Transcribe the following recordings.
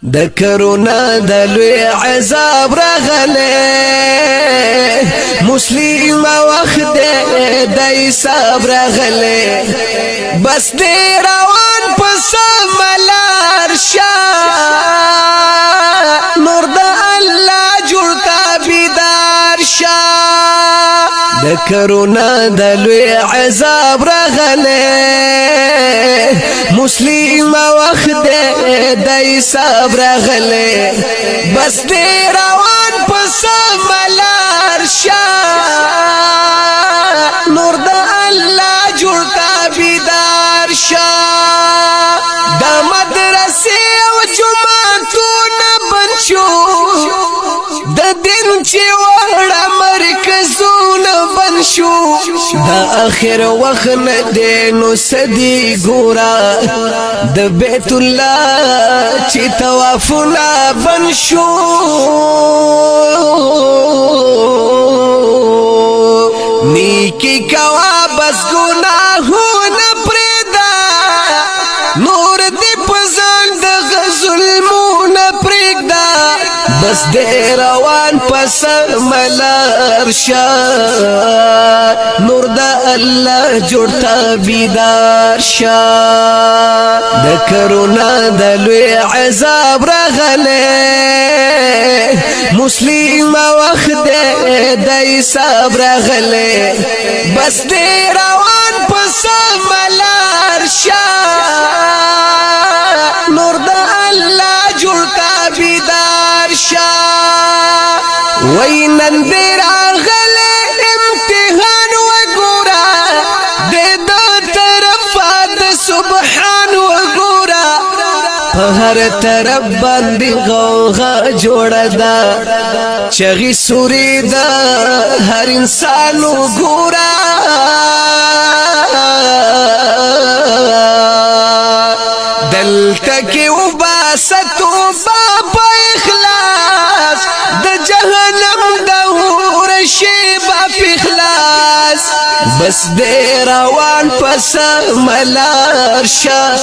د کرونا د لوی عذاب راغله مسلم وخت د حساب راغله بس دې روان پس ملار شاه نور د الله جوړتا بیدار شاه د کرونا د لوی عذاب راغله مسلم وخت د حساب راغله بس دې روان پس ملار شاه نور د الله جوړتا بیدار شاه د مدرسې او جمعتونه بنشو د دین چې وړه مرکزونه بنشو د اخر وخت نه دینو سدي ګورا د بیت الله چې طوافونه بنشو نیکی کوا بس گناهونه پرېدا نور دې پزان د ظلمونه پرېږدا بس دې روان پس ملار شاه نور د الله جوړتا بیدار شاه د کرونا د لوی عذاب راغله مسلم وخت د حساب راغله بس دې روان پس ملار شاه نور د الله جوړتا بیدار شاه وینن دې راغله امتحان وګورا د طرف د سبحان وګورا هر طرف باندې غوغا جوړه ده چغي سوري ده هر انسان وګورا دلته کې وباستو باب اخلاص د جهنم د اور شی باب اخلاص بس دې روان پس ملار شاه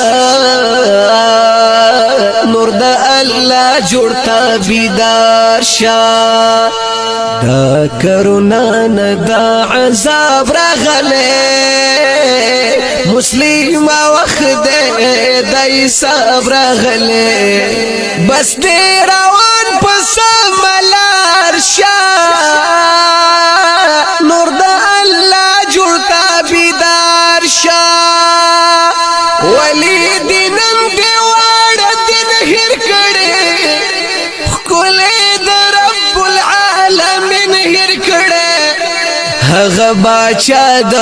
نور د الله جوړتا بیدار شاه دا کرونا نه دا عذاب راغله مسلم وخت د حساب راغله بس دې روان پس ملار شاه نور د الله جوړتا بیدار شاه ولی دینم دی وړ دین هر کړه کولې د رب العالمین هر کړه هغه باچا د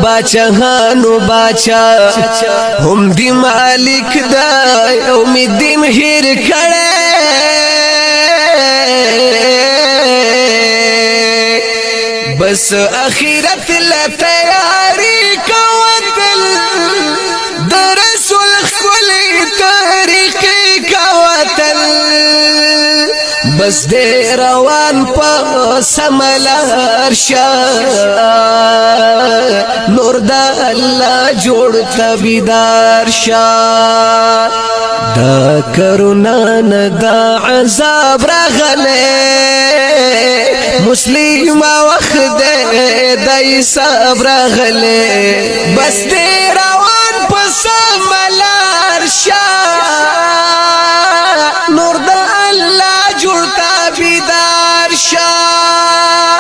باچاهانو باچا هم دی مالک د امید دین هر کړه بس اخرت لا تیاری کوتل در رسول خلی طریقی کوتل بس دې روان پس ملار شاه نور د الله جوړتا بیدار شاه دا کرونا نه دا عذاب راغله مسلم وخت د حساب راغله بس دې روان پس ملار شاه نور د الله جوړتا بیدار شاه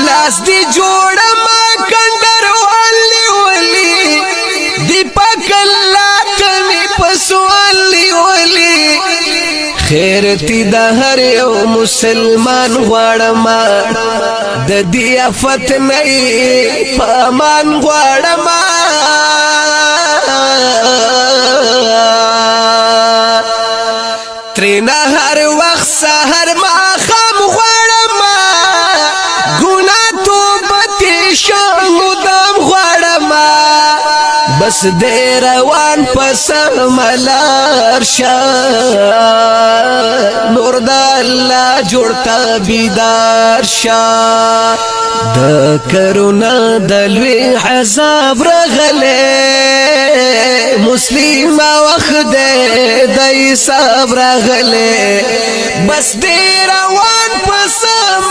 لاس دی جوړ ما کندر والی ولی دی پاک الله کمی پسوالی ولی خیر تی د هر یو مسلمان غواړم د دې افت نه پامان غواړم ترنا هر وخت سحر ما خام غواړم ګناه توبه شم دم غواړم بس دې روان پس ملار شاه نور د الله جوړتا بیدار شاه د کرونا دلوی عذاب رغله مسلم وخت د صبر رغله بس دی روان پس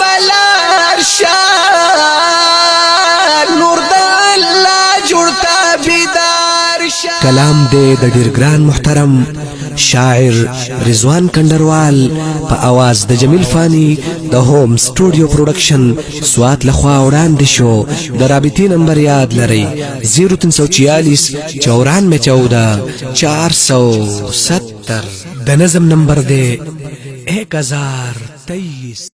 ملار شان نور د الله جوړتا بیدار شان کلام دې د ډیر ګران محترم شاعر رضوان کندروال په आवाज د جمیل فانی د هوم سټوډیو پروډکشن سوات لخوا وړاندې شو د رابطې نمبر یاد لرئ 0346 9414 470 د نظم نمبر دی 1023